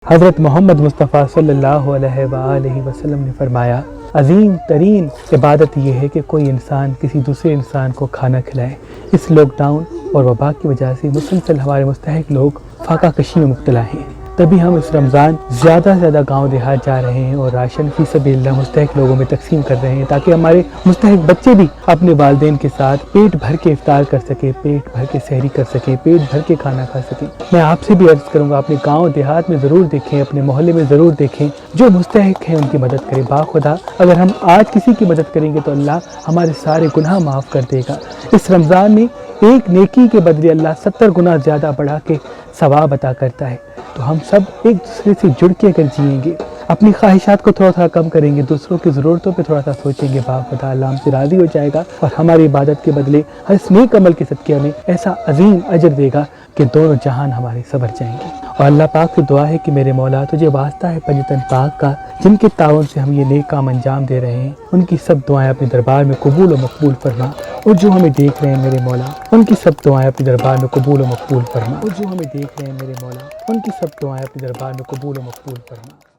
حضرت محمد مصطفیٰ صلی اللہ علیہ وآلہ وسلم نے فرمایا، عظیم ترین عبادت یہ ہے کہ کوئی انسان کسی دوسرے انسان کو کھانا کھلائے۔ اس لاک ڈاؤن اور وبا کی وجہ سے مسلسل ہمارے مستحق لوگ فاقہ کشی میں مبتلا ہیں، تبھی ہم اس رمضان زیادہ سے زیادہ گاؤں دیہات جا رہے ہیں اور راشن فی سبیل اللہ مستحق لوگوں میں تقسیم کر رہے ہیں، تاکہ ہمارے مستحق بچے بھی اپنے والدین کے ساتھ پیٹ بھر کے افطار کر سکیں، پیٹ بھر کے سحری کر سکیں، پیٹ بھر کے کھانا کھا سکیں۔ میں آپ سے بھی عرض کروں گا، اپنے گاؤں دیہات میں ضرور دیکھیں، اپنے محلے میں ضرور دیکھیں، جو مستحق ہیں ان کی مدد کریں۔ باخدا اگر ہم آج کسی کی مدد کریں گے تو اللہ ہمارے سارے گناہ معاف کر دے گا۔ اس رمضان میں ایک نیکی کے بدلے اللہ 70 گنا زیادہ بڑھا کے ثواب عطا کرتا ہے۔ تو ہم سب ایک دوسرے سے جڑ کے اگر جئیں گے، اپنی خواہشات کو تھوڑا کم کریں گے، دوسروں کی ضرورتوں پہ تھوڑا سوچیں گے، باخدا اللہ ہم سے راضی ہو جائے گا اور ہماری عبادت کے بدلے ہر اس نیک عمل کے صدقے ہمیں ایسا عظیم اجر دے گا کہ دونوں جہان ہمارے سنور جائیں گے۔ اور اللہ پاک سے دعا ہے کہ میرے مولا تجھے واسطہ ہے پنجتن پاک کا، جن کے تعاون سے ہم یہ نیک کام انجام دے رہے ہیں، ان کی سب دعائیں اپنے دربار میں قبول و مقبول فرما، اور جو ہمیں دیکھ رہے ہیں میرے مولا ان کی سب دعائیں اپنے دربار میں قبول و مقبول فرما، اور جو ہمیں دیکھ رہے ہیں میرے مولا ان کی سب دعائیں اپنے دربار میں قبول و مقبول فرما۔